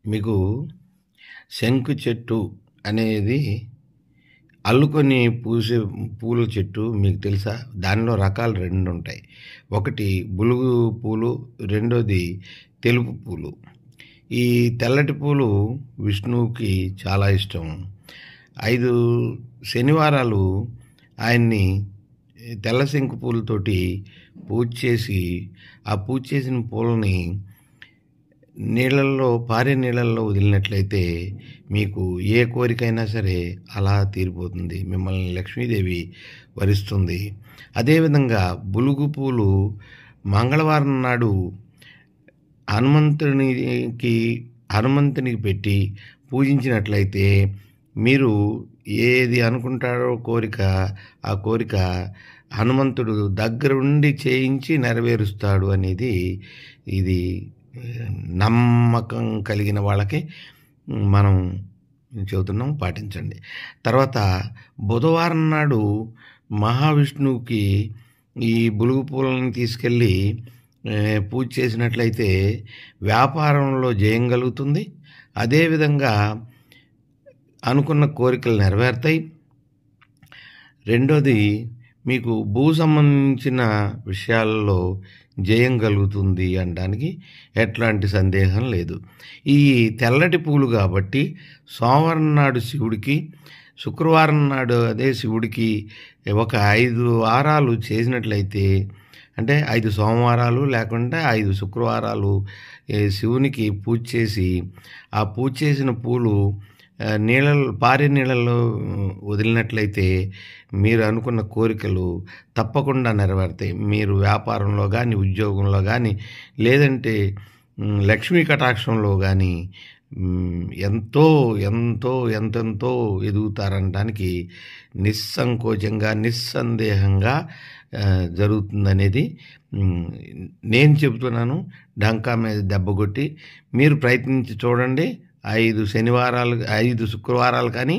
మీకు శంకు చెట్టు అనేది అల్లుకొని పూసే పూల చెట్టు మీకు తెలుసా? దానిలో రకాలు 2 ఉంటాయి. ఒకటి బులుగు పూలు, రెండోది తెలుపు పూలు. ఈ తెల్లటి పూలు విష్ణువుకి చాలా ఇష్టం. 5 శనివారాలు ఆయన్ని తెల్ల శంకు పూలతోటి పూజ చేసి, ఆ పూజ చేసిన పూలని పారే నీళ్ళల్లో వదిలినట్లయితే మీకు ఏ కోరికైనా సరే అలా తీరిపోతుంది. మిమ్మల్ని లక్ష్మీదేవి వరిస్తుంది. అదేవిధంగా బులుగు పూలు మంగళవారం నాడు హనుమంతునికి పెట్టి పూజించినట్లయితే మీరు ఏది అనుకుంటారో ఆ కోరిక హనుమంతుడు దగ్గరుండి చేయించి నెరవేరుస్తాడు అనేది ఇది నమ్మకం కలిగిన వాళ్ళకి మనం చెబుతున్నాం, పాటించండి. తర్వాత బుధవారం నాడు మహావిష్ణువుకి ఈ బులుగు పూలను తీసుకెళ్ళి పూజ చేసినట్లయితే వ్యాపారంలో జయం కలుగుతుంది. అదేవిధంగా అనుకున్న కోరికలు నెరవేరుతాయి. రెండోది, మీకు భూ సంబంధించిన విషయాల్లో జయం కలుగుతుంది అనడానికి ఎట్లాంటి సందేహం లేదు. ఈ తెల్లటి పూలు కాబట్టి సోమవారం నాడు శివుడికి, శుక్రవారం నాడు అదే శివుడికి ఒక 5 వారాలు చేసినట్లయితే, అంటే 5 సోమవారాలు లేకుంటే 5 శుక్రవారాలు శివునికి పూజ చేసి, ఆ పూజ చేసిన పూలు పారే నీళ్ళల్లో వదిలినట్లయితే మీరు అనుకున్న కోరికలు తప్పకుండా నెరవేరుతాయి. మీరు వ్యాపారంలో కానీ, ఉద్యోగంలో కానీ, లేదంటే లక్ష్మీ కటాక్షంలో కానీ ఎంతో ఎంతో ఎంతెంతో ఎదుగుతారనడానికి నిస్సంకోచంగా, నిస్సందేహంగా జరుగుతుందనేది నేను చెబుతున్నాను. డంకా మీద దెబ్బ కొట్టి మీరు ప్రయత్నించి చూడండి. 5 శనివారాలు, 5 శుక్రవారాలు కానీ,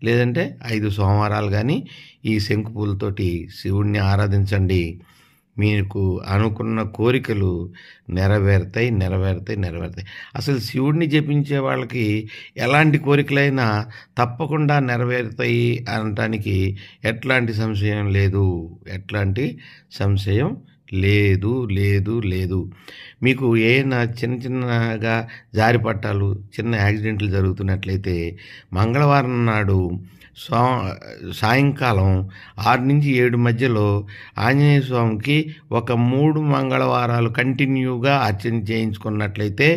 లేదంటే 5 సోమవారాలు కానీ ఈ శంకు పూలతోటి శివుణ్ణి ఆరాధించండి. మీకు అనుకున్న కోరికలు నెరవేరుతాయి. అసలు శివుడిని జపించే వాళ్ళకి ఎలాంటి కోరికలైనా తప్పకుండా నెరవేరుతాయి అనటానికి ఎట్లాంటి సంశయం లేదు. మీకు ఏమైనా చిన్నగా జారిపట్టాలు, చిన్న యాక్సిడెంట్లు జరుగుతున్నట్లయితే మంగళవారం నాడు సాయంకాలం 6 నుంచి 7 మధ్యలో ఆంజనేయ స్వామికి ఒక 3 మంగళవారాలు కంటిన్యూగా అర్చన చేయించుకున్నట్లయితే